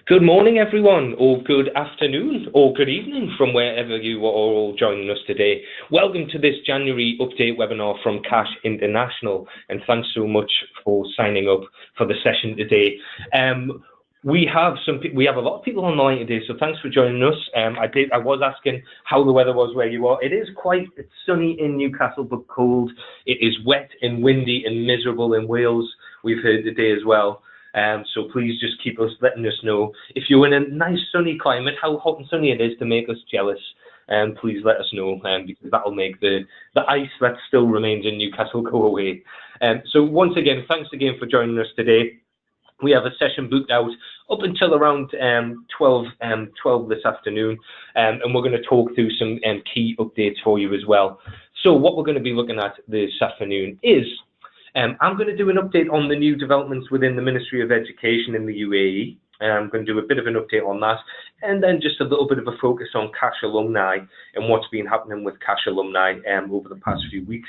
Good morning, everyone, or good afternoon, or good evening from wherever you are all joining us today. Welcome to this January update webinar from Cash International, and thanks so much for signing up for the session today. We have a lot of people online today, so thanks for joining us. I was asking how the weather was where you are. It's sunny in Newcastle, but cold. It is wet and windy and miserable in Wales, we've heard today as well. So please just keep letting us know if you're in a nice sunny climate, how hot and sunny it is to make us jealous. Please let us know, because that'll make the ice that still remains in Newcastle go away. So once again, thanks again for joining us today. We have a session booked out up until around 12 this afternoon, and we're going to talk through some key updates for you as well. So what we're going to be looking at this afternoon is I'm going to do an update on the new developments within the Ministry of Education in the UAE. I'm going to do a bit of an update on that, and then just a little bit of a focus on Cash alumni and what's been happening with Cash alumni over the past few weeks.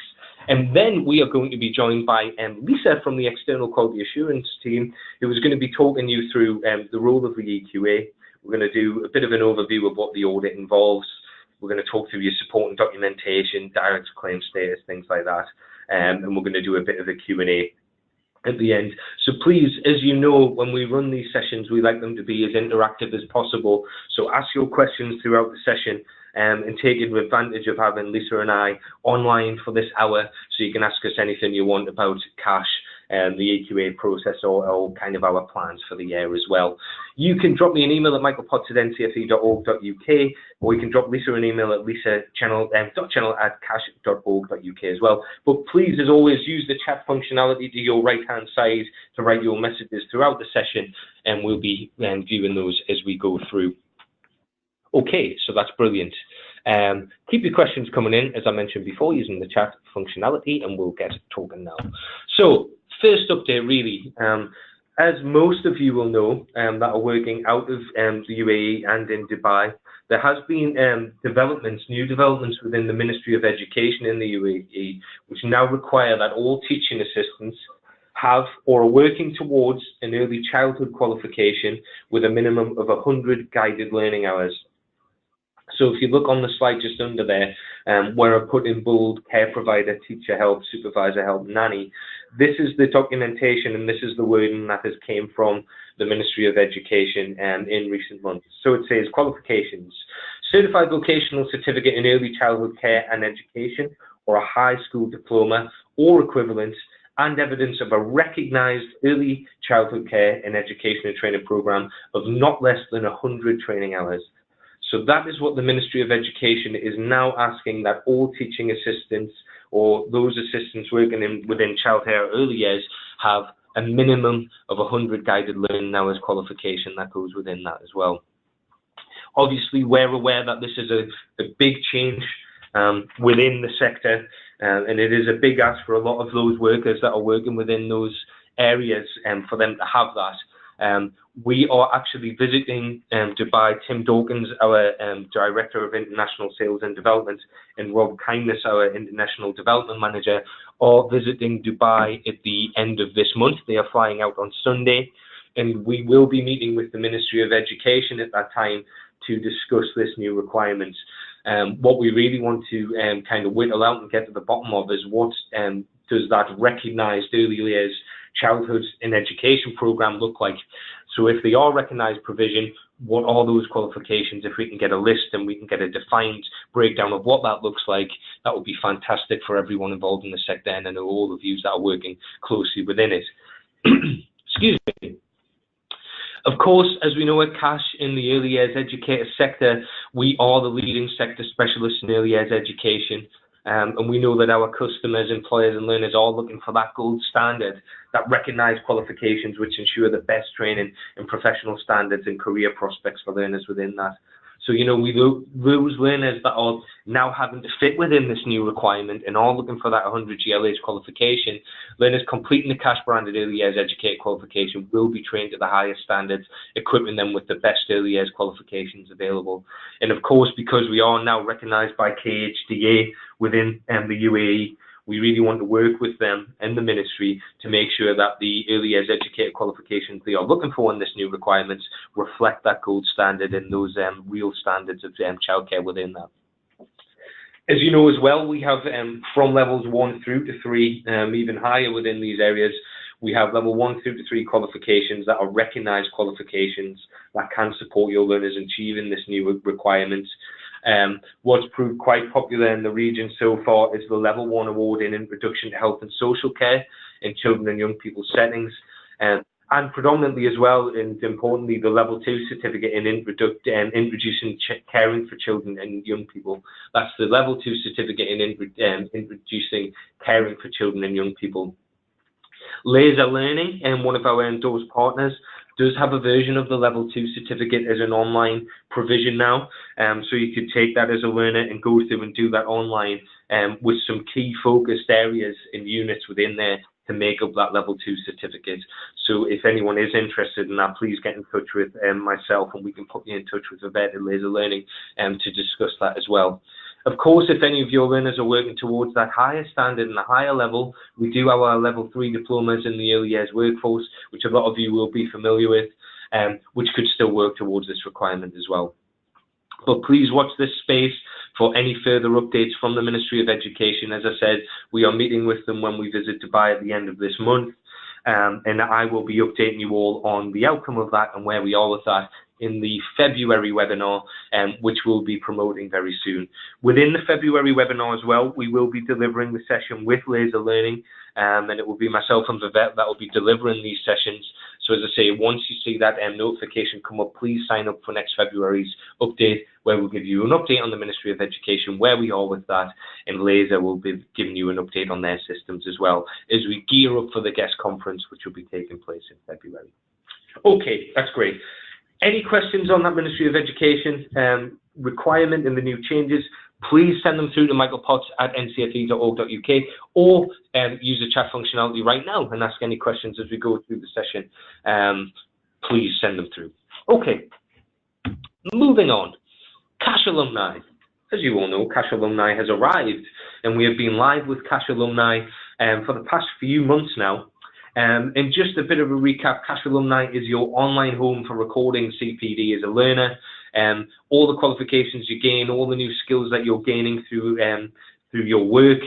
And then we are going to be joined by Lisa from the External Quality Assurance team, who is going to be talking you through the role of the EQA. We're going to do a bit of an overview of what the audit involves. We're going to talk through your support and documentation, direct claim status, things like that. And we're going to do a bit of a Q&A at the end. So please, as you know, when we run these sessions, we like them to be as interactive as possible. So ask your questions throughout the session, and taking advantage of having Lisa and I online for this hour, so you can ask us anything you want about Cash and the EQA process, or kind of our plans for the year as well. You can drop me an email at michaelpotts@ncfe.org.uk, or you can drop Lisa an email at lisa.channel@cash.org.uk as well. But please, as always, use the chat functionality to your right-hand side to write your messages throughout the session, and we'll be viewing those as we go through. Okay, so that's brilliant. Keep your questions coming in, as I mentioned before, using the chat functionality, and we'll get talking now. So, first update, really, as most of you will know that are working out of the UAE and in Dubai, there has been new developments within the Ministry of Education in the UAE, which now require that all teaching assistants have or are working towards an early childhood qualification with a minimum of 100 guided learning hours. So if you look on the slide just under there, where I put in bold care provider, teacher help, supervisor help, nanny, this is the documentation and this is the wording that has came from the Ministry of Education in recent months. So it says qualifications: certified vocational certificate in early childhood care and education, or a high school diploma or equivalent, and evidence of a recognised early childhood care and education and training programme of not less than 100 training hours. So that is what the Ministry of Education is now asking, that all teaching assistants or those assistants working within childcare early years have a minimum of 100 guided learning hours qualification that goes within that as well. Obviously, we're aware that this is a big change within the sector, and it is a big ask for a lot of those workers that are working within those areas, for them to have that. We are actually visiting Dubai. Tim Dawkins, our Director of International Sales and Development, and Rob Kindness, our International Development Manager, are visiting Dubai at the end of this month. They are flying out on Sunday, and we will be meeting with the Ministry of Education at that time to discuss this new requirement. What we really want to kind of whittle out and get to the bottom of is what does that recognised early years childhood and education program look like. So if they are recognised provision, what are those qualifications? If we can get a list and we can get a defined breakdown of what that looks like, that would be fantastic for everyone involved in the sector, and I know all of you that are working closely within it. Excuse me. Of course, as we know at Cash, in the early years educator sector, we are the leading sector specialists in early years education. And we know that our customers, employers and learners are looking for that gold standard, that recognised qualifications which ensure the best training and professional standards and career prospects for learners within that. So, you know, those learners that are now having to fit within this new requirement and are looking for that 100 GLAs qualification, learners completing the Cash branded early years educator qualification will be trained to the highest standards, equipping them with the best early years qualifications available. And of course, because we are now recognised by KHDA within the UAE, We really want to work with them and the ministry to make sure that the early years educator qualifications they are looking for in this new requirements reflect that gold standard and those real standards of childcare within that. As you know as well, we have from levels 1 through to 3, even higher within these areas, we have level 1 through to 3 qualifications that are recognised qualifications that can support your learners achieving this new requirement. What's proved quite popular in the region so far is the level 1 award in Introduction to Health and Social Care in children and young people settings. And predominantly as well, and importantly, the level 2 certificate in introducing caring for children and young people. That's the level 2 certificate in introducing caring for children and young people. Laser Learning, one of our endorsed partners, does have a version of the level 2 certificate as an online provision now. So you could take that as a learner and go through and do that online with some key focused areas and units within there to make up that level 2 certificate. So if anyone is interested in that, please get in touch with myself and we can put you in touch with Roberta Laser Learning to discuss that as well. Of course, if any of your learners are working towards that higher standard and a higher level, we do have our level 3 diplomas in the early years workforce, which a lot of you will be familiar with, which could still work towards this requirement as well. But please watch this space for any further updates from the Ministry of Education. As I said, we are meeting with them when we visit Dubai at the end of this month, and I will be updating you all on the outcome of that and where we are with that in the February webinar, which we'll be promoting very soon. Within the February webinar as well, we will be delivering the session with Laser Learning, and it will be myself and Vivette that will be delivering these sessions. So as I say, once you see that notification come up, please sign up for next February's update, where we'll give you an update on the Ministry of Education, where we are with that, and Laser will be giving you an update on their systems as well, as we gear up for the guest conference, which will be taking place in February. Okay, that's great. Any questions on that Ministry of Education requirement and the new changes, please send them through to michaelpotts@ncfe.org.uk or use the chat functionality right now and ask any questions as we go through the session. Please send them through. Okay, moving on. Cash Alumni. As you all know, Cash Alumni has arrived, and we have been live with Cash Alumni for the past few months now. And just a bit of a recap, Cash Alumni is your online home for recording CPD as a learner. All the qualifications you gain, all the new skills that you're gaining through your work,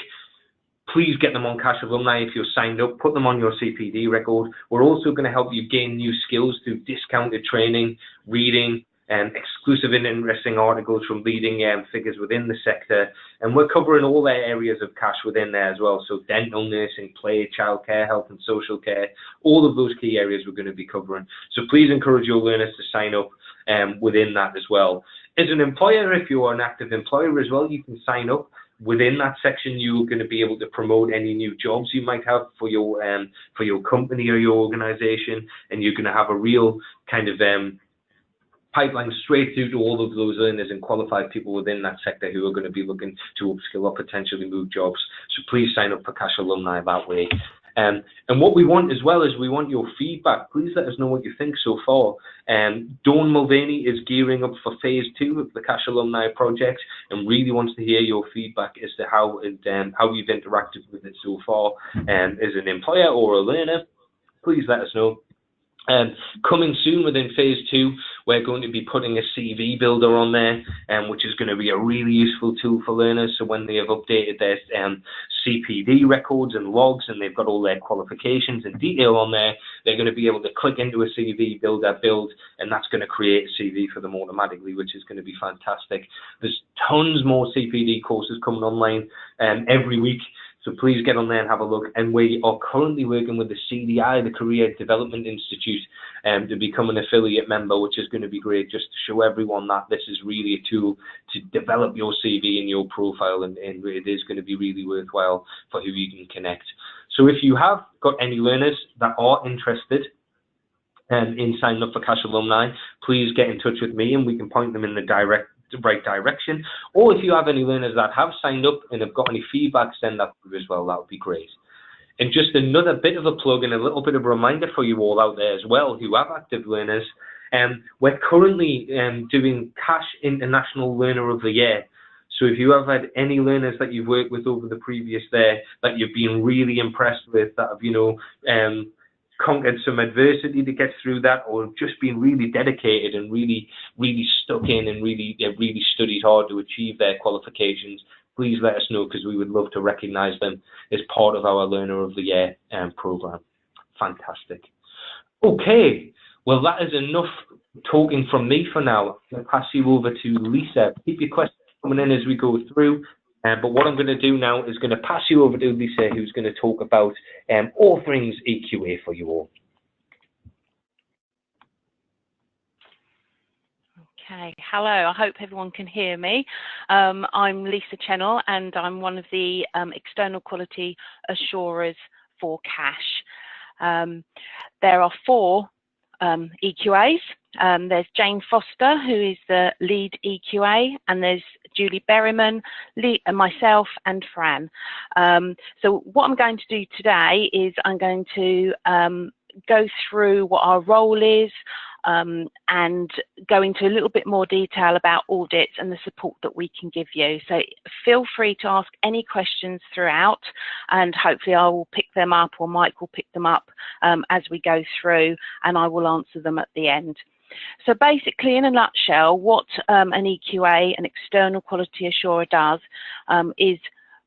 please get them on Cash Alumni if you're signed up. Put them on your CPD record. We're also going to help you gain new skills through discounted training, reading, exclusive and interesting articles from leading figures within the sector, and we're covering all their areas of cash within there as well. So dental, nursing, play, childcare, health and social care, all of those key areas we're going to be covering. So please encourage your learners to sign up within that as well. As an employer, if you are an active employer as well, you can sign up. Within that section, you're going to be able to promote any new jobs you might have for your company or your organization, and you're going to have a real kind of pipeline straight through to all of those learners and qualified people within that sector who are going to be looking to upskill or potentially move jobs. So please sign up for Cash Alumni that way. And what we want as well is we want your feedback. Please let us know what you think so far. Dawn Mulvaney is gearing up for phase 2 of the Cash Alumni project and really wants to hear your feedback as to how you've interacted with it so far as an employer or a learner. Please let us know. Coming soon within phase 2, we're going to be putting a CV builder on there, which is going to be a really useful tool for learners. So when they have updated their CPD records and logs and they've got all their qualifications and detail on there, they're going to be able to click into a CV builder build, and that's going to create a CV for them automatically, which is going to be fantastic. There's tons more CPD courses coming online every week. So please get on there and have a look. And we are currently working with the CDI, the Career Development Institute, to become an affiliate member, which is going to be great just to show everyone that this is really a tool to develop your CV and your profile, and it is going to be really worthwhile for who you can connect. So if you have got any learners that are interested in signing up for Cash Alumni, please get in touch with me and we can point them in the right direction. Or if you have any learners that have signed up and have got any feedback, send that through as well. That would be great. And just another bit of a plug and a little bit of a reminder for you all out there as well who have active learners. We're currently doing Cash International Learner of the Year. So if you have had any learners that you've worked with over the previous there that you've been really impressed with, that have, you know, conquered some adversity to get through that, or just been really dedicated and really stuck in and really studied hard to achieve their qualifications, please let us know, because we would love to recognise them as part of our Learner of the Year programme. Fantastic. Okay, well, that is enough talking from me for now. I'll pass you over to Lisa. Keep your questions coming in as we go through. But what I'm going to do now is going to pass you over to Lisa, who's going to talk about all things EQA for you all. Okay, hello, I hope everyone can hear me. I'm Lisa Chennell, and I'm one of the external quality assurers for CASH. There are 4 EQAs. There's Jane Foster, who is the lead EQA, and there's Julie Berryman, myself, and Fran. So what I'm going to do today is I'm going to go through what our role is, and go into a little bit more detail about audits and the support that we can give you. So feel free to ask any questions throughout, and hopefully I will pick them up, or Mike will pick them up as we go through, and I will answer them at the end. So basically, in a nutshell, what an EQA, an external quality assurer, does is,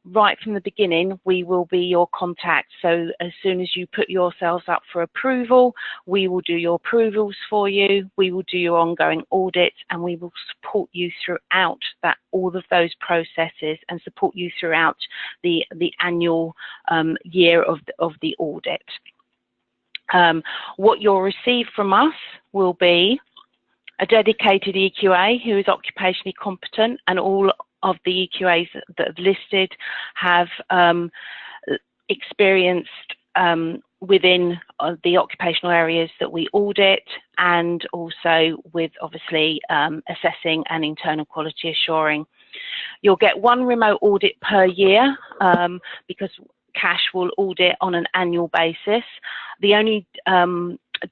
right from the beginning, we will be your contact. So as soon as you put yourselves up for approval, we will do your approvals for you, we will do your ongoing audits, and we will support you throughout all of those processes, and support you throughout the annual year of the audit. What you'll receive from us will be a dedicated EQA who is occupationally competent, and all of the EQAs that have listed have experienced within the occupational areas that we audit, and also with, obviously, assessing and internal quality assuring. You'll get 1 remote audit per year, because CASH will audit on an annual basis. The only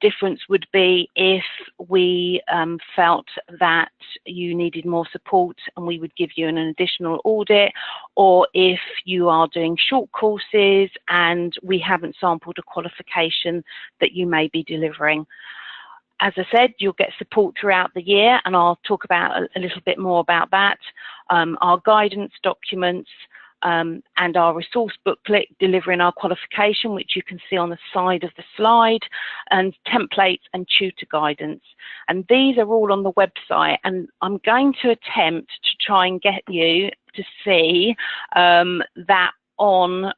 difference would be if we felt that you needed more support and we would give you an additional audit, or if you are doing short courses and we haven't sampled a qualification that you may be delivering. As I said, you'll get support throughout the year, and I'll talk about a little bit more about that. Our guidance documents, and our resource booklet delivering our qualification, which you can see on the side of the slide, and templates and tutor guidance. And these are all on the website, and I'm going to attempt to try and get you to see that on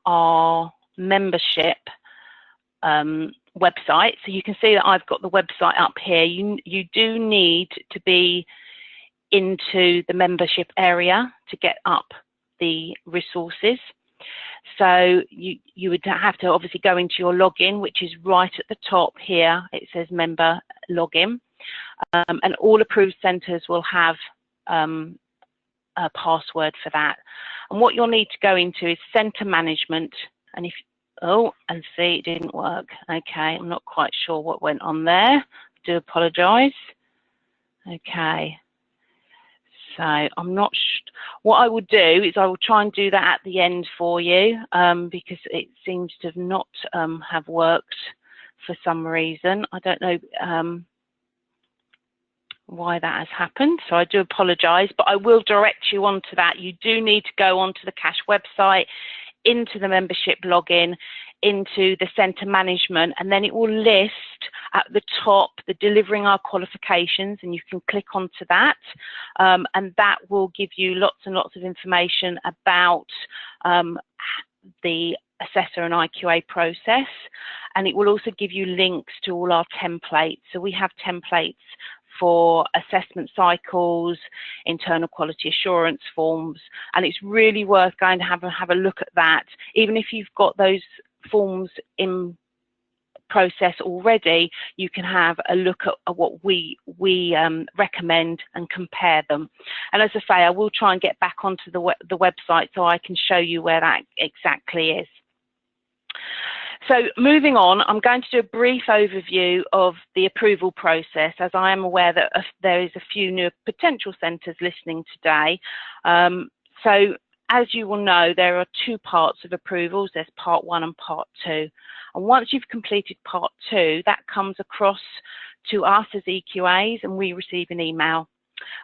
our membership website. So you can see that I've got the website up here. You do need to be into the membership area to get up the resources. So you would have to obviously go into your login, which is right at the top here. It says member login, and all approved centres will have a password for that. And what you'll need to go into is centre management. And if and see, it didn't work. Okay, I'm not quite sure what went on there. I do apologise. Okay. So I'm not what I will do is I will try and do that at the end for you, because it seems to have not have worked for some reason. I don't know why that has happened, so I do apologise, but I will direct you onto that. You do need to go onto the CASH website, into the membership login, into the centre management, and then it will list at the top the delivering our qualifications, and you can click onto that, and that will give you lots and lots of information about the assessor and IQA process, and it will also give you links to all our templates. So we have templates for assessment cycles, internal quality assurance forms, and it's really worth going to have a look at that. Even if you've got those forms in process already, you can have a look at what we recommend and compare them. And as I say, I will try and get back onto the website so I can show you where that exactly is. So moving on, I'm going to do a brief overview of the approval process, as I am aware that there is a few new potential centres listening today. So as you will know, there are two parts of approvals. There's part 1 and part 2. And once you've completed part 2, that comes across to us as EQAs, and we receive an email.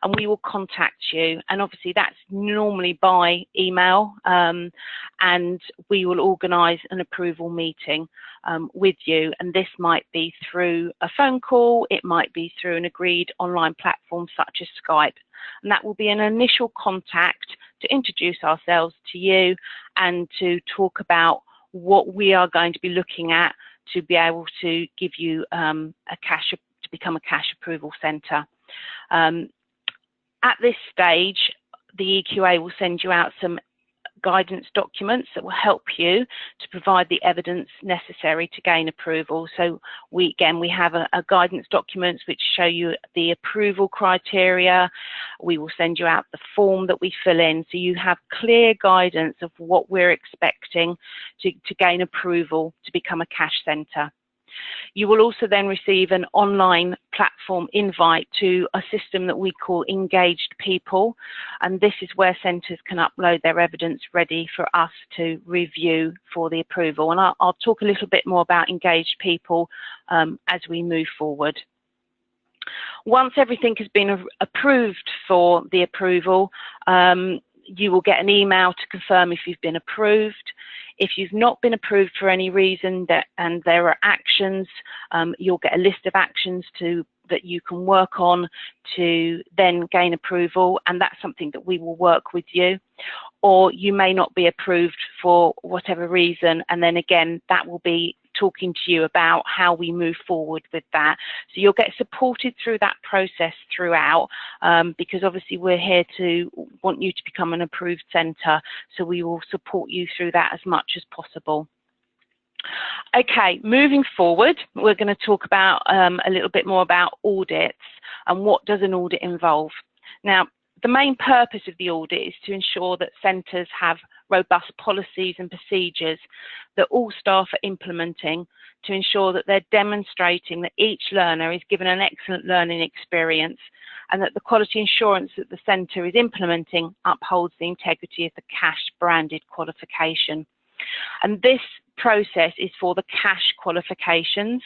And we will contact you, and obviously that's normally by email, and we will organise an approval meeting with you, and this might be through a phone call, it might be through an agreed online platform such as Skype, and that will be an initial contact to introduce ourselves to you and to talk about what we are going to be looking at to be able to give you to become a cash approval centre. At this stage, the EQA will send you out some guidance documents that will help you to provide the evidence necessary to gain approval. So we have a guidance documents which show you the approval criteria. We will send you out the form that we fill in, so you have clear guidance of what we're expecting to gain approval to become a cash centre. You will also then receive an online platform invite to a system that we call Engaged People, and this is where centres can upload their evidence ready for us to review for the approval. And I'll talk a little bit more about Engaged People as we move forward. Once everything has been approved for the approval, you will get an email to confirm if you've been approved. If you've not been approved for any reason and there are actions, you'll get a list of actions that you can work on to then gain approval, and that's something that we will work with you. Or you may not be approved for whatever reason, and then again that will be talking to you about how we move forward with that. So you'll get supported through that process throughout, because obviously we're here to want you to become an approved centre, so we will support you through that as much as possible. Okay, moving forward, we're going to talk about a little bit more about audits and what does an audit involve. Now, the main purpose of the audit is to ensure that centres have robust policies and procedures that all staff are implementing to ensure that they're demonstrating that each learner is given an excellent learning experience and that the quality assurance that the centre is implementing upholds the integrity of the cash branded qualification. And this process is for the cash qualifications,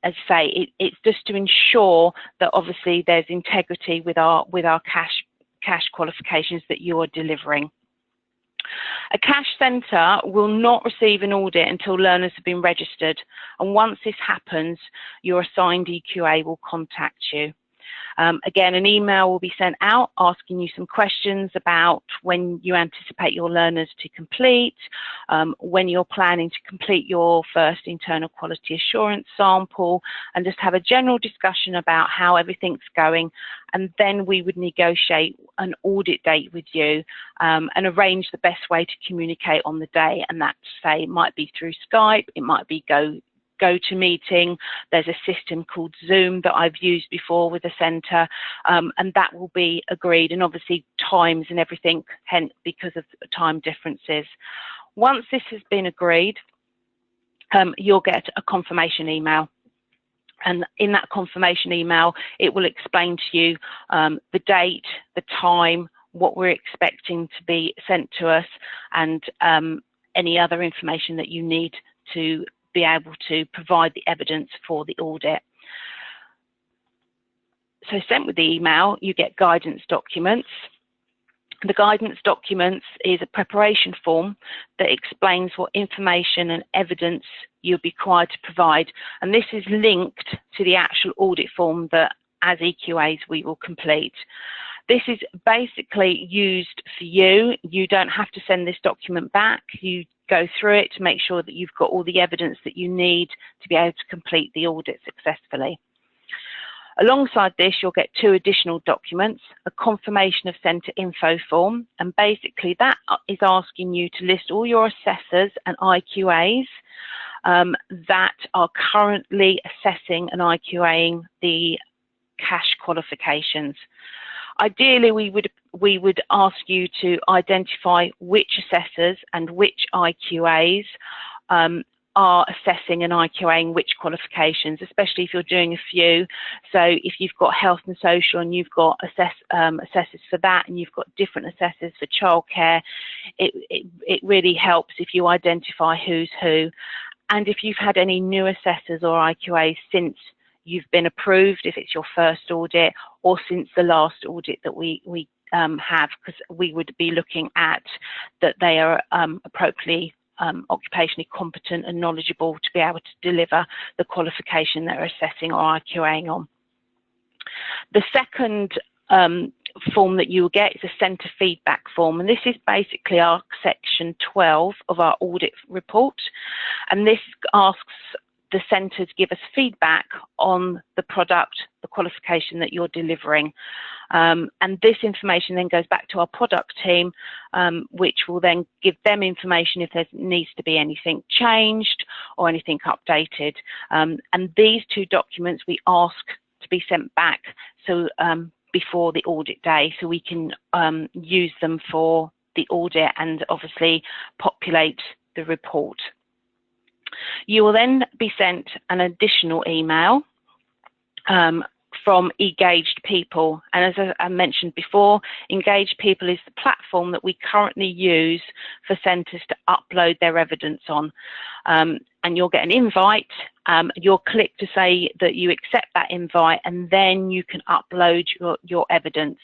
as I say, it's just to ensure that obviously there's integrity with our cash qualifications that you are delivering. A cash centre will not receive an audit until learners have been registered, and once this happens, your assigned EQA will contact you. Again, an email will be sent out asking you some questions about when you anticipate your learners to complete, when you're planning to complete your first internal quality assurance sample, and just have a general discussion about how everything's going. And then we would negotiate an audit date with you and arrange the best way to communicate on the day. And that, say, it might be through Skype, it might be GoToMeeting. There's a system called Zoom that I've used before with a centre, and that will be agreed, and obviously times and everything, hence because of time differences. Once this has been agreed, you'll get a confirmation email. And in that confirmation email, it will explain to you the date, the time, what we're expecting to be sent to us, and any other information that you need to be able to provide the evidence for the audit. So sent with the email, you get guidance documents. The guidance documents is a preparation form that explains what information and evidence you'll be required to provide, and this is linked to the actual audit form that as EQAs we will complete. This is basically used for you. You don't have to send this document back. You go through it to make sure that you've got all the evidence that you need to be able to complete the audit successfully. Alongside this, you'll get two additional documents, a confirmation of centre info form, and basically that is asking you to list all your assessors and IQAs that are currently assessing and IQAing the cash qualifications. Ideally, we we would ask you to identify which assessors and which IQAs are assessing and IQAing which qualifications, especially if you're doing a few. So if you've got health and social and you've got assessors for that, and you've got different assessors for childcare, it really helps if you identify who's who. And if you've had any new assessors or IQAs since you've been approved, if it's your first audit, or since the last audit that we have, because we would be looking at that they are appropriately occupationally competent and knowledgeable to be able to deliver the qualification they're assessing or IQAing on. The second form that you will get is a centre feedback form, and this is basically our section 12 of our audit report, and this asks the centre to give us feedback on the product, the qualification that you're delivering. And this information then goes back to our product team, which will then give them information if there needs to be anything changed or anything updated. And these two documents we ask to be sent back so before the audit day, so we can use them for the audit and obviously populate the report. You will then be sent an additional email from Engaged People, and as I mentioned before, Engaged People is the platform that we currently use for centres to upload their evidence on. And you'll get an invite, you'll click to say that you accept that invite, and then you can upload your evidence.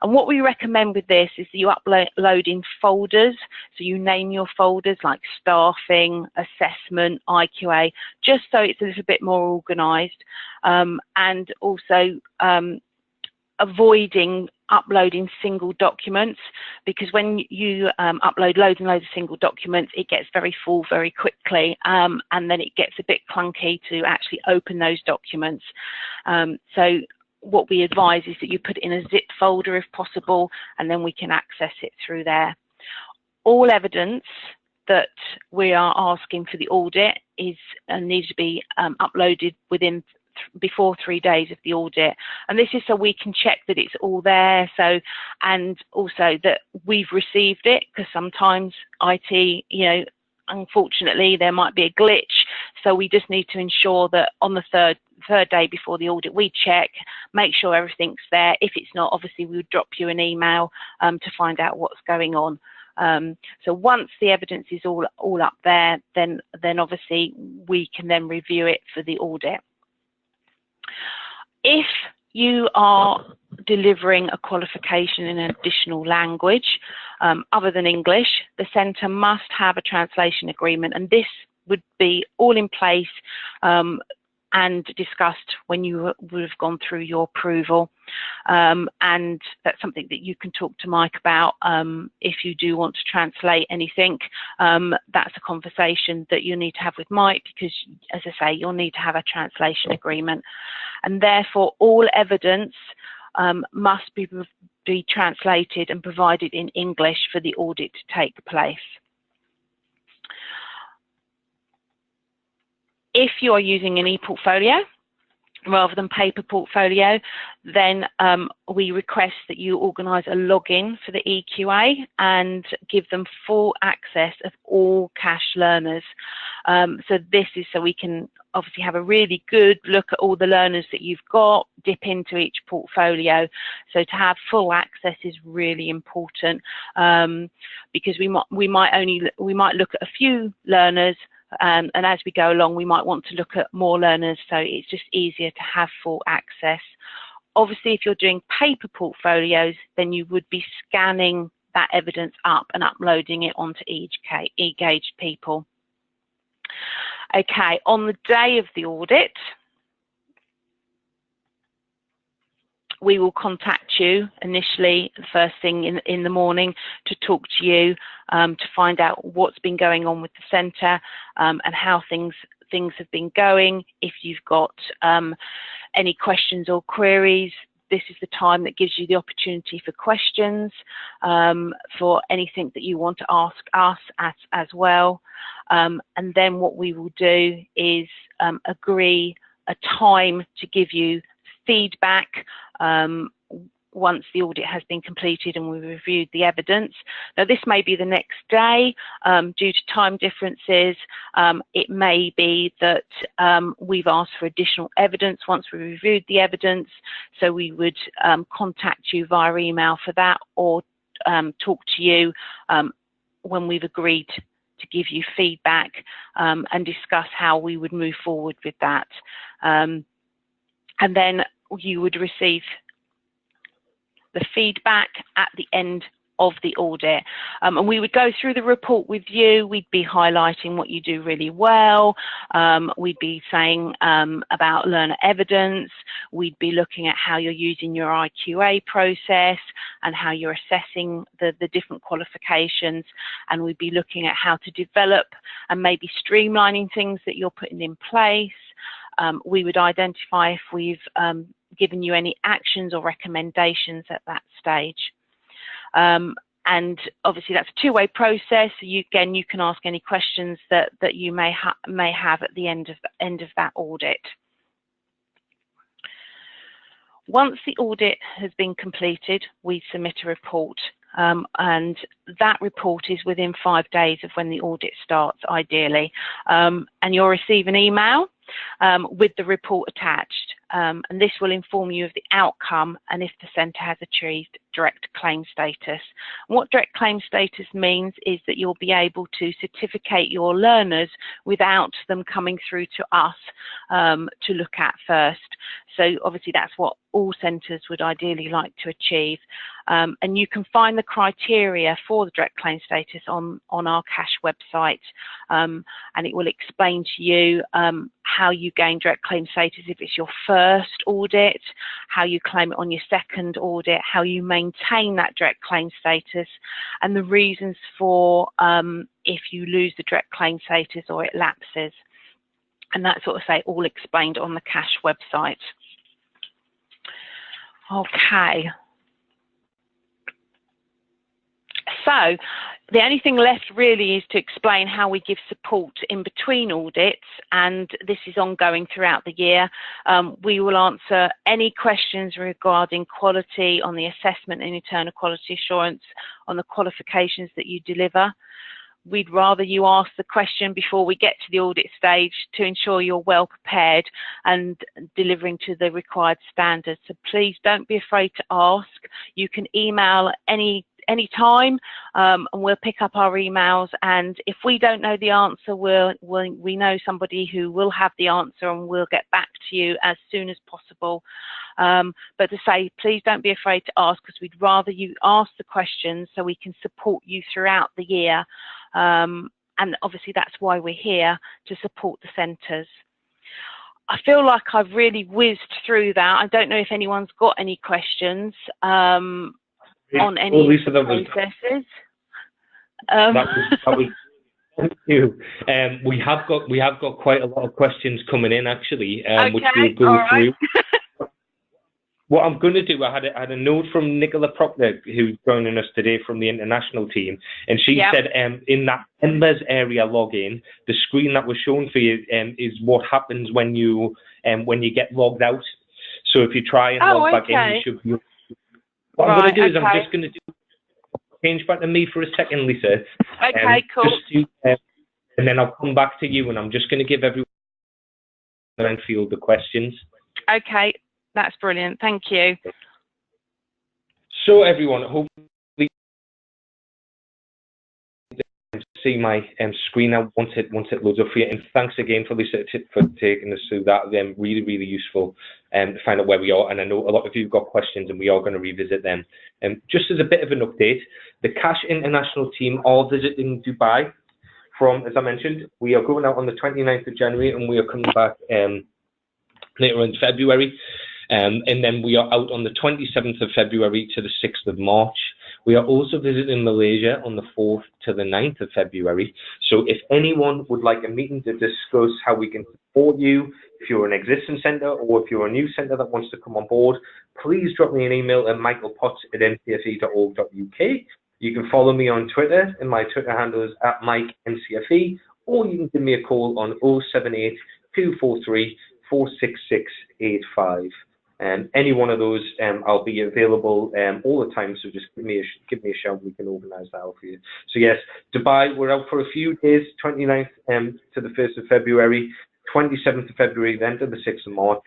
And what we recommend with this is that you upload in folders, so you name your folders like staffing, assessment, IQA, just so it's a little bit more organised, and also avoiding uploading single documents, because when you upload loads and loads of single documents, it gets very full very quickly, and then it gets a bit clunky to actually open those documents. So what we advise is that you put it in a zip folder if possible, and then we can access it through there. All evidence that we are asking for the audit needs to be uploaded before 3 days of the audit, and this is so we can check that it's all there, and also that we've received it, because sometimes IT, unfortunately there might be a glitch, so we just need to ensure that on the third day before the audit we check, make sure everything's there. If it's not, obviously we would drop you an email to find out what's going on. So once the evidence is all up there, then obviously we can then review it for the audit. If you are delivering a qualification in an additional language other than English, the centre must have a translation agreement, and this would be all in place and discussed when you would have gone through your approval, and that's something that you can talk to Mike about if you do want to translate anything. That's a conversation that you need to have with Mike, because as I say, you'll need to have a translation agreement, and therefore all evidence must be translated and provided in English for the audit to take place. If you are using an e-portfolio rather than paper portfolio, then we request that you organise a login for the EQA and give them full access of all cash learners. So this is so we can obviously have a really good look at all the learners that you've got, dip into each portfolio. So to have full access is really important, because we might look at a few learners, and as we go along we might want to look at more learners, so it's just easier to have full access. Obviously if you're doing paper portfolios, then you would be scanning that evidence up and uploading it onto Engaged People. Okay, on the day of the audit, we will contact you initially the first thing in the morning to talk to you, to find out what's been going on with the centre, and how things have been going. If you've got any questions or queries, this is the time that gives you the opportunity for questions, for anything that you want to ask us as well. And then what we will do is agree a time to give you feedback once the audit has been completed and we've reviewed the evidence. Now, this may be the next day due to time differences. It may be that we've asked for additional evidence once we've reviewed the evidence, so we would contact you via email for that, or talk to you when we've agreed to give you feedback and discuss how we would move forward with that. And then you would receive the feedback at the end of the audit, and we would go through the report with you. We'd be highlighting what you do really well. We'd be saying about learner evidence. We'd be looking at how you're using your IQA process and how you're assessing the different qualifications, and we'd be looking at how to develop and maybe streamlining things that you're putting in place. We would identify if we've given you any actions or recommendations at that stage. And obviously that's a two-way process. You can ask any questions that you may have at the end of that audit. Once the audit has been completed, we submit a report, and that report is within 5 days of when the audit starts, ideally. And you'll receive an email with the report attached, and this will inform you of the outcome and if the centre has achieved direct claim status. What direct claim status means is that you'll be able to certificate your learners without them coming through to us to look at first. So obviously that's what all centres would ideally like to achieve. And you can find the criteria for the direct claim status on our cash website, and it will explain to you how you gain direct claim status if it's your first audit, how you claim it on your second audit, how you maintain that direct claim status, and the reasons for if you lose the direct claim status or it lapses. And that's sort of all explained on the cash website. Okay. So the only thing left really is to explain how we give support in between audits, and this is ongoing throughout the year. We will answer any questions regarding quality on the assessment and internal quality assurance on the qualifications that you deliver. We'd rather you ask the question before we get to the audit stage to ensure you're well prepared and delivering to the required standards. So please don't be afraid to ask. You can email any time, and we'll pick up our emails, and if we don't know the answer, we know somebody who will have the answer, and we'll get back to you as soon as possible. But to say, please don't be afraid to ask, because we'd rather you ask the questions so we can support you throughout the year, and obviously that's why we're here, to support the centres. I feel like I've really whizzed through that. I don't know if anyone's got any questions on any processes. That was thank you. We have got quite a lot of questions coming in actually, which we'll go through. What I'm going to do, I had a note from Nicola Proctor, who's joining us today from the international team, and she said in that members area login, the screen that was shown for you is what happens when you get logged out. So if you try and log back in, you should be. What I'm going to do is I'm just going to change back to me for a second, Lisa. Okay, cool. And then I'll come back to you, and I'm just going to give everyone and field the questions. Okay. That's brilliant. Thank you. So everyone, hopefully see my screen now once it loads up for you. And thanks again for Lisa for taking us through that. Really, really useful to find out where we are. And I know a lot of you have got questions, and we are going to revisit them. Just as a bit of an update, the Cash International team are visiting Dubai from, as I mentioned, we are going out on the 29th of January, and we are coming back later in February. And then we are out on the 27th of February to the 6th of March. We are also visiting Malaysia on the 4th to the 9th of February. So if anyone would like a meeting to discuss how we can support you, if you're an existing centre or if you're a new centre that wants to come on board, please drop me an email at michaelpotts@ncfe.org.uk. You can follow me on Twitter, and my Twitter handle is @MikeNCFE, or you can give me a call on 078 243 46685. Any one of those, I'll be available all the time. So just give me a shout. We can organise that out for you. So yes, Dubai, we're out for a few days, 29th to the 1st of February, 27th of February, then to the 6th of March.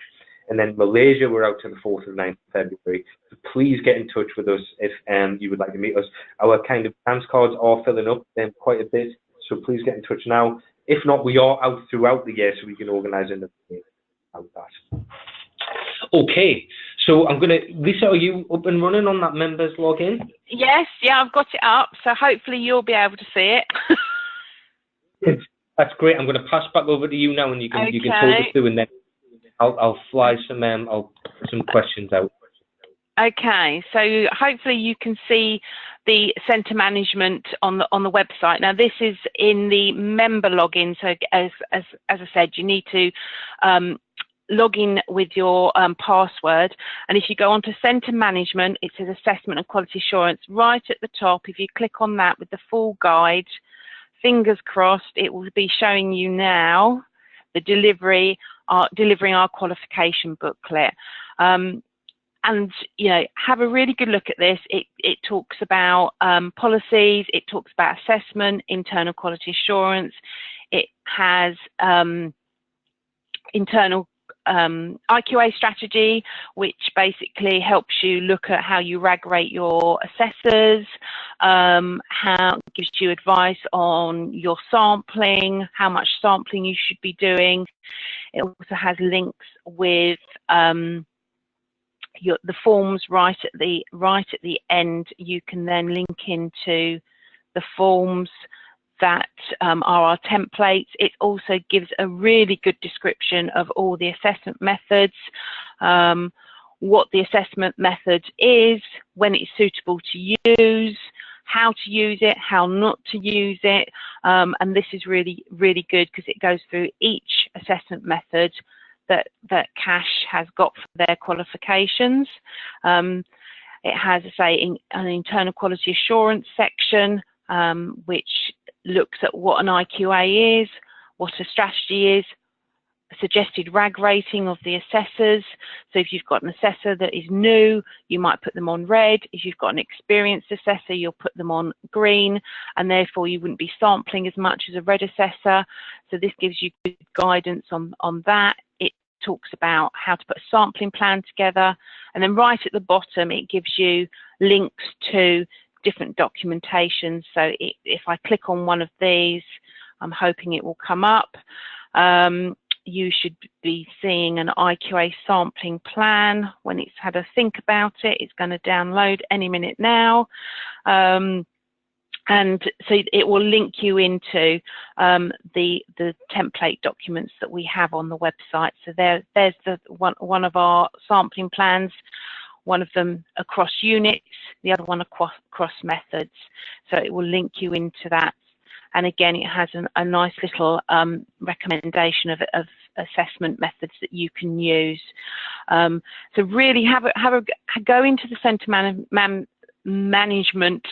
And then Malaysia, we're out to the 4th and 9th of February. So please get in touch with us if you would like to meet us. Our kind of chance cards are filling up quite a bit, so please get in touch now. If not, we are out throughout the year, so we can organise another day out that. Okay, so Lisa, are you up and running on that members login? Yes, yeah, I've got it up, so hopefully you'll be able to see it. That's great. I'm going to pass back over to you now, and you can talk us through, and then I'll fly some questions out. Okay, so hopefully you can see the centre management on the website. Now this is in the member login. So as I said, you need to log in with your password. And if you go onto centre management, it says assessment and quality assurance right at the top. If you click on that with the full guide, fingers crossed, it will be showing you now the delivering our qualification booklet. And have a really good look at this. It talks about policies, it talks about assessment, internal quality assurance. It has internal IQA strategy, which basically helps you look at how you rag rate your assessors, how it gives you advice on your sampling, how much sampling you should be doing. It also has links with the forms right at the end. You can then link into the forms that are our templates. It also gives a really good description of all the assessment methods, what the assessment method is, when it's suitable to use, how to use it, how not to use it, and this is really, really good because it goes through each assessment method that CASH has got for their qualifications. It has, say, an internal quality assurance section, which looks at what an IQA is, what a strategy is, a suggested RAG rating of the assessors. So if you've got an assessor that is new, you might put them on red. If you've got an experienced assessor, you'll put them on green, and therefore you wouldn't be sampling as much as a red assessor. So this gives you good guidance on that. It talks about how to put a sampling plan together, and then right at the bottom it gives you links to different documentation. So if I click on one of these, I'm hoping it will come up. You should be seeing an IQA sampling plan. When it's had a think about it, it's going to download any minute now. And so it will link you into the template documents that we have on the website. So there's one of our sampling plans, one of them across units, the other one across methods. So it will link you into that. And again, it has a nice little recommendation of assessment methods that you can use. So really go into the centre management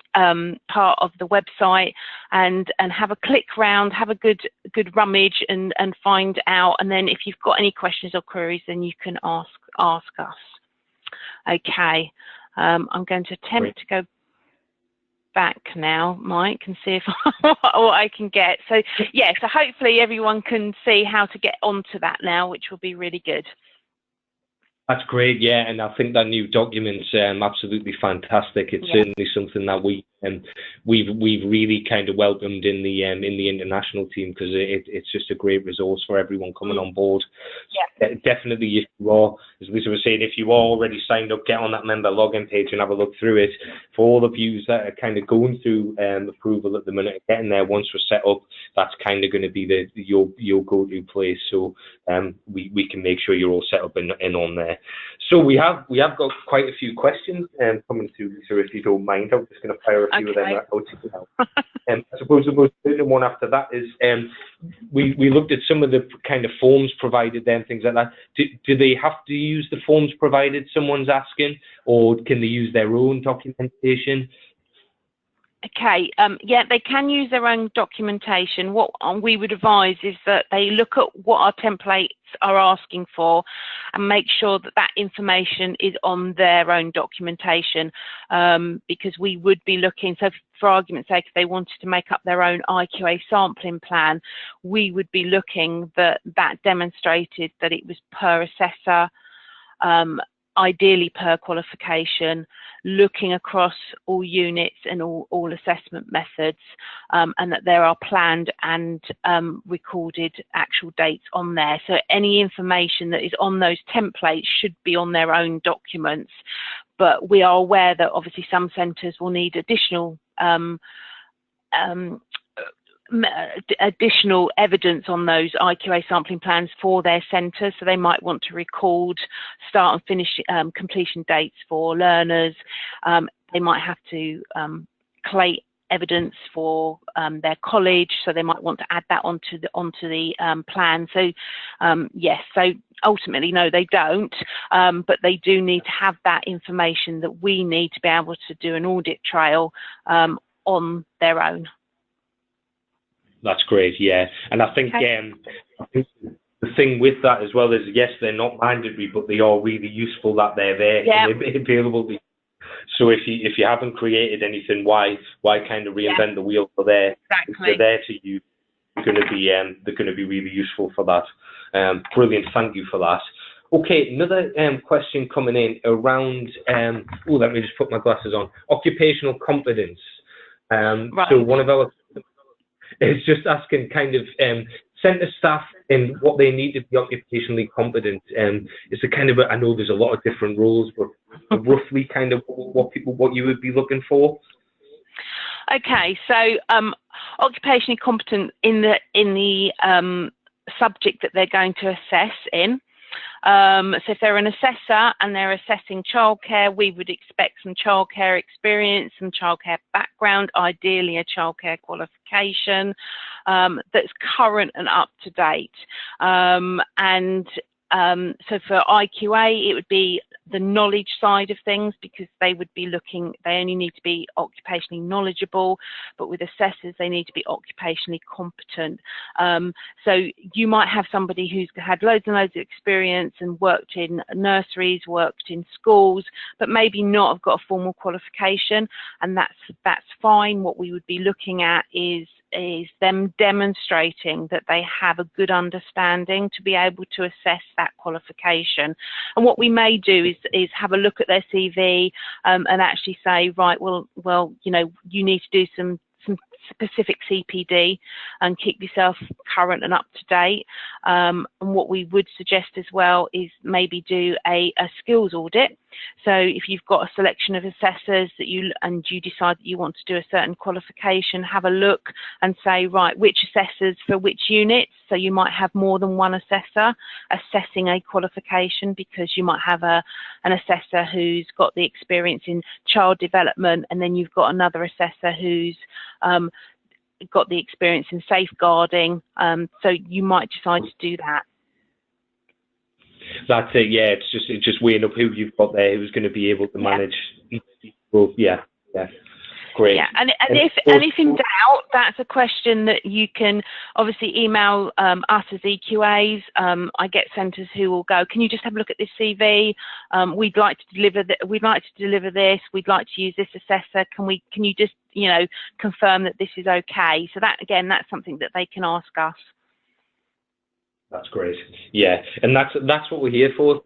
part of the website and have a click round, have a good rummage and find out. And then if you've got any questions or queries, then you can ask us. Okay, I'm going to attempt to go back now, Mike, and see if what I can get. So yeah, so hopefully everyone can see how to get onto that now, which will be really good. That's great, yeah, and I think that new document's absolutely fantastic. It's certainly something that we've really kind of welcomed in the international team, because it's just a great resource for everyone coming on board. Yeah, definitely. If you are, as Lisa was saying, if you are already signed up, get on that member login page and have a look through it. For all of you that are kind of going through approval at the minute, getting there once we're set up, that's kind of going to be your go-to place. So we can make sure you're all set up and on there. So we have got quite a few questions coming through, Lisa, if you don't mind. I'm just going to fire a few of them out to you now. I suppose the most important one after that is we looked at some of the kind of forms provided there and things like that. Do they have to use the forms provided someone's asking, or can they use their own documentation? Okay, yeah, they can use their own documentation. What we would advise is that they look at what our templates are asking for and make sure that that information is on their own documentation, because we would be looking, so for argument's sake, if they wanted to make up their own IQA sampling plan, we would be looking that that demonstrated that it was per assessor, ideally per qualification, looking across all units and all assessment methods, and that there are planned and recorded actual dates on there. So any information that is on those templates should be on their own documents. But we are aware that obviously some centres will need additional evidence on those IQA sampling plans for their centres, so they might want to record start and finish completion dates for learners. They might have to collate evidence for their college, so they might want to add that onto the plan. So yes, so ultimately no, they don't, but they do need to have that information that we need to be able to do an audit trail on their own. That's great, yeah. And I think, Okay. I think the thing with that as well is, yes, they're not mandatory, but they are really useful that they're there and they're available. So if you haven't created anything, why kind of reinvent the wheel? For there, Exactly. they're there to use. They're going to be really useful for that. Brilliant, thank you for that. Okay, another question coming in around. Let me just put my glasses on. Occupational competence. Right. So one of our is just asking kind of centre staff and what they need to be occupationally competent. It's a kind of I know there's a lot of different roles, but roughly kind of what you would be looking for. Okay, so occupationally competent in the subject that they're going to assess in. So if they're an assessor and they're assessing childcare, we would expect some childcare experience, some childcare background, ideally a childcare qualification that's current and up to date. So for IQA, it would be the knowledge side of things, because they would be looking, they only need to be occupationally knowledgeable, but with assessors, they need to be occupationally competent. So you might have somebody who's had loads and loads of experience and worked in nurseries, worked in schools, but maybe not have got a formal qualification, and that's fine. What we would be looking at is them demonstrating that they have a good understanding to be able to assess that qualification. And what we may do is have a look at their CV and actually say, right, well, you know, you need to do some specific CPD and keep yourself current and up to date. And what we would suggest as well is maybe do a skills audit. So if you've got a selection of assessors that you decide that you want to do a certain qualification, have a look and say, right, which assessors for which units. So you might have more than one assessor assessing a qualification, because you might have an assessor who's got the experience in child development, and then you've got another assessor who's got the experience in safeguarding. So you might decide to do that. That's it, yeah. It's just weighing up who you've got there, who's going to be able to manage each group. Yeah. Great. Yeah, and if in doubt, that's a question that you can obviously email us as EQAs. I get centres who will go, can you just have a look at this CV? We'd like to deliver this. We'd like to use this assessor. Can you just, you know, confirm that this is okay? So that, again, that's something that they can ask us. That's great. Yeah, and that's what we're here for. If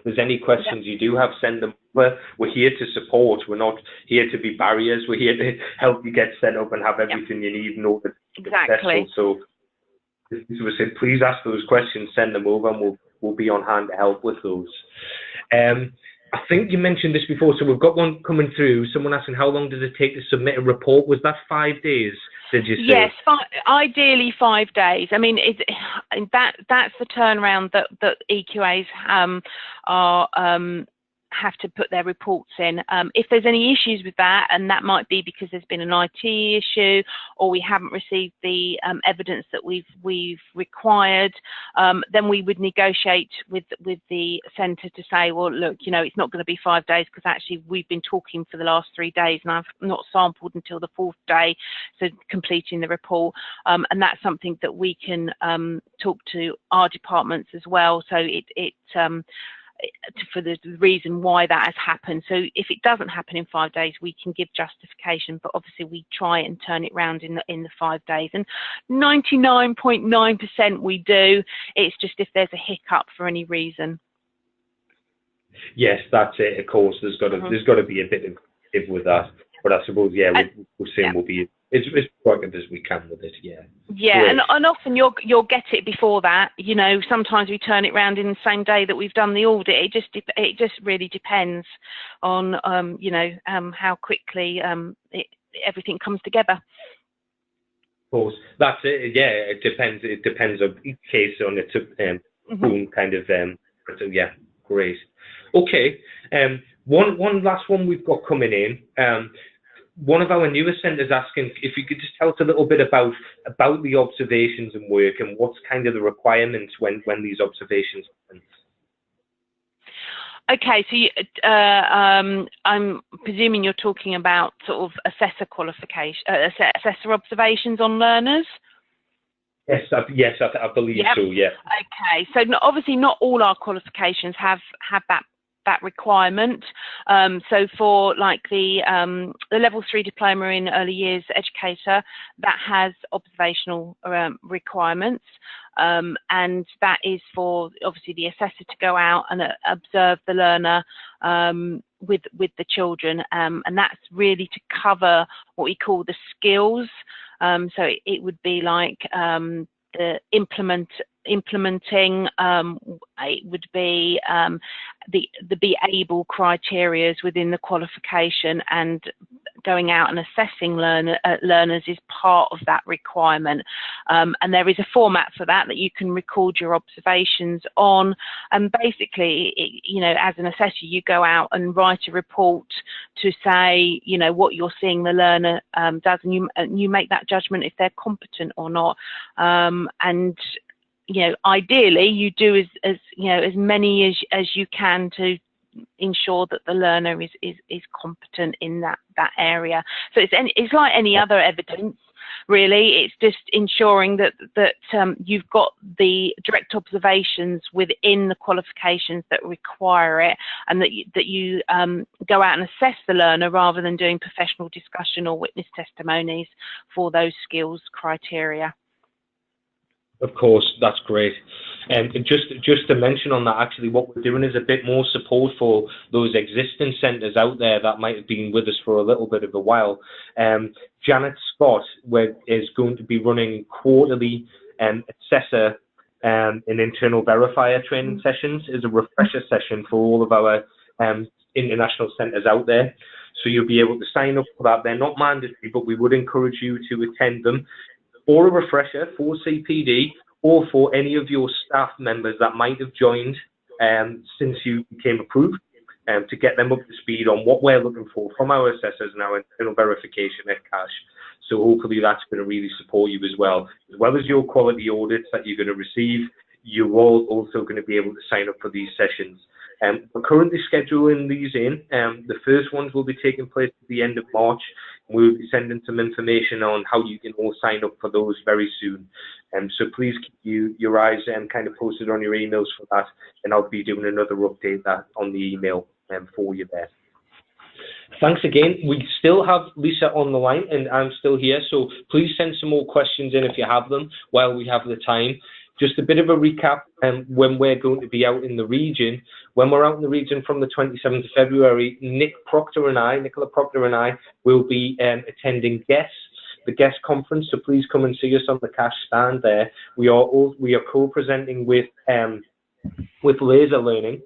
there's any questions you do have, send them over. We're here to support. We're not here to be barriers. We're here to help you get set up and have everything you need in order to be successful. So, as we said, please ask those questions, send them over, and we'll be on hand to help with those. I think you mentioned this before, so we've got one coming through. Someone asking, how long does it take to submit a report? Was that 5 days, did you say? Yes, ideally 5 days. I mean, that's the turnaround that EQAs are have to put their reports in. If there's any issues with that, and that might be because there's been an IT issue or we haven't received the evidence that we've required, then we would negotiate with the centre to say, well, look, you know, it's not going to be 5 days because actually we've been talking for the last 3 days and I've not sampled until the 4th day, so completing the report. And that's something that we can talk to our departments as well. So for the reason why that has happened. So if it doesn't happen in 5 days, we can give justification, but obviously we try and turn it around in the 5 days. And 99.9% we do. It's just if there's a hiccup for any reason. Yes, that's it. Of course, there's got to be a bit of give with that. But I suppose, yeah, we're saying we'll be as proactive as we can with it. Yeah. Yeah, and often you'll get it before that. You know, sometimes we turn it around in the same day that we've done the audit. It just really depends on you know, how quickly everything comes together. Of course, that's it. Yeah, it depends. It depends on each case on its own kind of. So yeah, great. Okay. One last one we've got coming in. One of our newest centres asking if you could just tell us a little bit about the observations and work and what's kind of the requirements when these observations happen. Okay, so I'm presuming you're talking about sort of assessor qualification, assessor observations on learners. Yes, I believe so. Yeah. Okay, so obviously not all our qualifications have that requirement. So for like the level 3 diploma in early years educator, that has observational requirements, and that is for obviously the assessor to go out and observe the learner with the children, and that's really to cover what we call the skills. So it would be like the implementing, it would be the be able criterias within the qualification, and going out and assessing learners is part of that requirement. And there is a format for that you can record your observations on. And basically, you know, as an assessor, you go out and write a report to say, you know, what you're seeing the learner does, and you make that judgment if they're competent or not. And you know, ideally, you do as you know, as many as you can to ensure that the learner is competent in that area. So it's like any other evidence, really. It's just ensuring that you've got the direct observations within the qualifications that require it, and that you go out and assess the learner rather than doing professional discussion or witness testimonies for those skills criteria. Of course, that's great. And just to mention on that, actually, what we're doing is a bit more support for those existing centres out there that might have been with us for a little bit of a while. Janet Scott is going to be running quarterly assessor and internal verifier training sessions as a refresher session for all of our international centres out there. So you'll be able to sign up for that. They're not mandatory, but we would encourage you to attend them. Or a refresher for CPD, or for any of your staff members that might have joined since you became approved, to get them up to speed on what we're looking for from our assessors and our internal verification at CASH. So hopefully that's going to really support you as well as your quality audits that you're going to receive. You're also going to be able to sign up for these sessions. We're currently scheduling these in. The first ones will be taking place at the end of March. We'll be sending some information on how you can all sign up for those very soon. So please keep your eyes kind of posted on your emails for that, and I'll be doing another update on the email for you there. Thanks again. We still have Lisa on the line, and I'm still here, so please send some more questions in if you have them while we have the time. Just a bit of a recap when we're going to be out in the region. When we're out in the region from the 27th of February, Nicola Proctor and I will be attending the guest conference. So please come and see us on the CASH stand there. We are co-presenting with Laser Learning.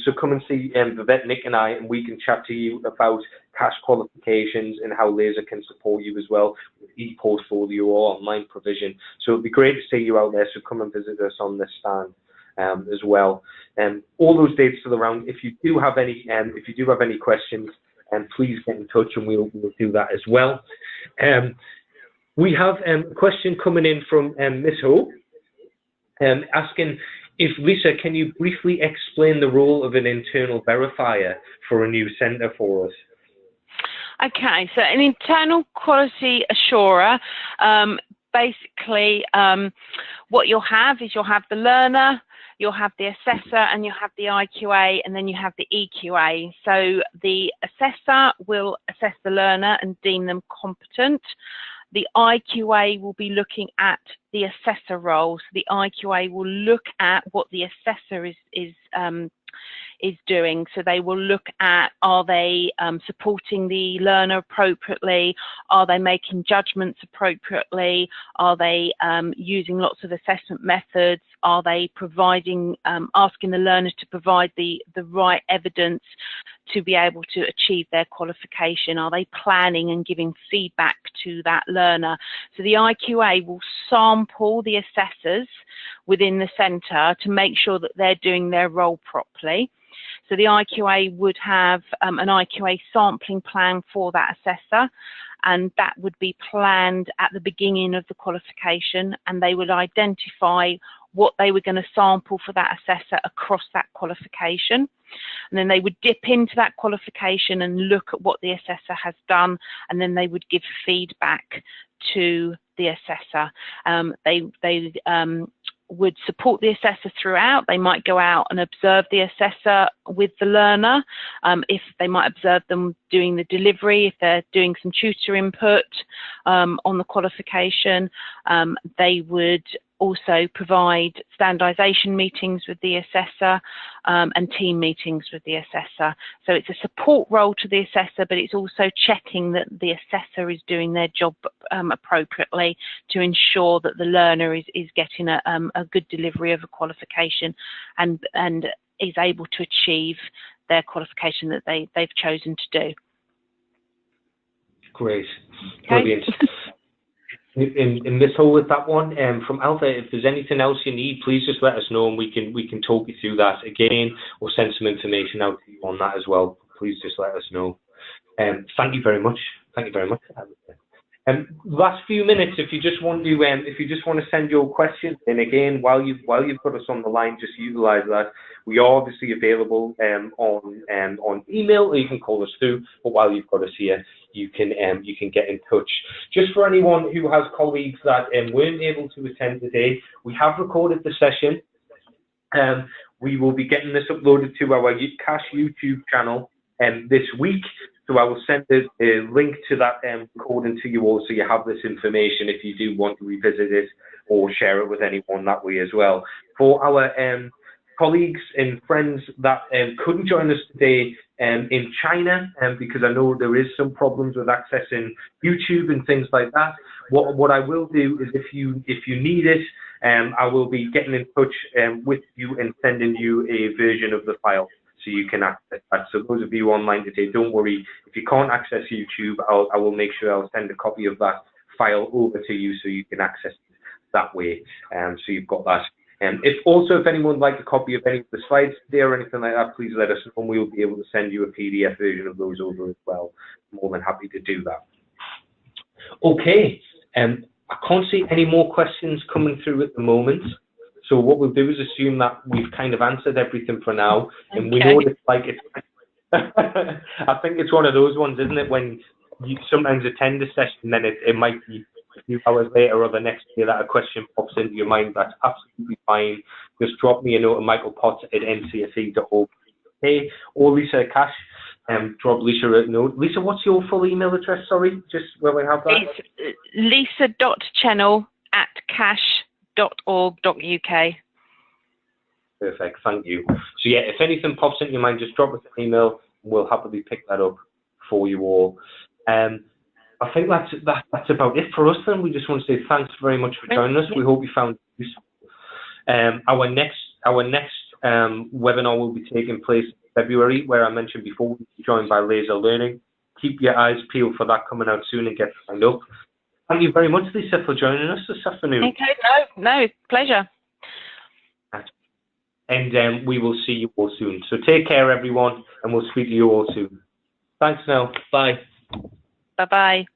So come and see Vivette, Nick and I, and we can chat to you about CASH qualifications and how Laser can support you as well with e-portfolio or online provision. So it'd be great to see you out there, so come and visit us on this stand. as well. All those dates still around. If you do have any questions, please get in touch and we'll do that as well. We have a question coming in from Miss Ho, asking, if Lisa, can you briefly explain the role of an internal verifier for a new centre for us? Okay, so an internal quality assurer, basically what you'll have is you'll have the learner, you'll have the assessor, and you'll have the IQA, and then you have the EQA. So the assessor will assess the learner and deem them competent. The IQA will be looking at the assessor role. So the IQA will look at what the assessor is doing. So they will look at, are they supporting the learner appropriately? Are they making judgments appropriately? Are they using lots of assessment methods? Are they providing, asking the learner to provide the right evidence to be able to achieve their qualification? Are they planning and giving feedback to that learner? So the IQA will sample the assessors within the centre to make sure that they're doing their role properly. So the IQA would have an IQA sampling plan for that assessor, and that would be planned at the beginning of the qualification, and they would identify what they were going to sample for that assessor across that qualification. And then they would dip into that qualification and look at what the assessor has done, and then they would give feedback to the assessor. They would support the assessor throughout. They might go out and observe the assessor with the learner. If they might observe them doing the delivery, if they're doing some tutor input on the qualification, they would also provide standardization meetings with the assessor and team meetings with the assessor. So it's a support role to the assessor, but it's also checking that the assessor is doing their job appropriately to ensure that the learner is getting a good delivery of a qualification and is able to achieve their qualification that they've chosen to do. Great, brilliant. In this hole with that one, from Alpha, if there's anything else you need, please just let us know and we can talk you through that again, or send some information out to you on that as well. Please just let us know. Thank you very much. Thank you very much. Last few minutes, if you just want to send your questions in again while you've got us on the line, just utilise that. We are obviously available on email, or you can call us through. But while you've got us here, you can get in touch. Just for anyone who has colleagues that weren't able to attend today, we have recorded the session. We will be getting this uploaded to our Cash YouTube channel this week. So I will send a link to that recording to you all, so you have this information if you do want to revisit it or share it with anyone that way as well. For our colleagues and friends that couldn't join us today in China, because I know there is some problems with accessing YouTube and things like that, what I will do is if you need it, I will be getting in touch with you and sending you a version of the file, so you can access that. So those of you online today, don't worry. If you can't access YouTube, I will make sure I'll send a copy of that file over to you so you can access it that way. So you've got that. If anyone would like a copy of any of the slides today or anything like that, please let us know and we'll be able to send you a PDF version of those over as well. I'm more than happy to do that. Okay. I can't see any more questions coming through at the moment. So what we'll do is assume that we've kind of answered everything for now, and we know what it's like. I think it's one of those ones, isn't it, when you sometimes attend a session, then it might be a few hours later or the next day that a question pops into your mind. That's absolutely fine. Just drop me a note at michaelpotts@ncfe.org. Hey, or Lisa Cash, drop Lisa a note. Lisa, what's your full email address? Sorry, just where we have that. It's lisa.channel@cash.org.uk. Perfect, thank you. So yeah, if anything pops into your mind, just drop us an email and we'll happily pick that up for you all. I think that's about it for us then. We just want to say thanks very much for joining us. We hope you found it useful. Our next webinar will be taking place in February, where I mentioned before, we'll be joined by Laser Learning. Keep your eyes peeled for that coming out soon and get signed up. Thank you very much, Lisa, for joining us this afternoon. Okay, no, pleasure. and we will see you all soon. So take care, everyone, and we'll speak to you all soon. Thanks now. Bye. Bye-bye.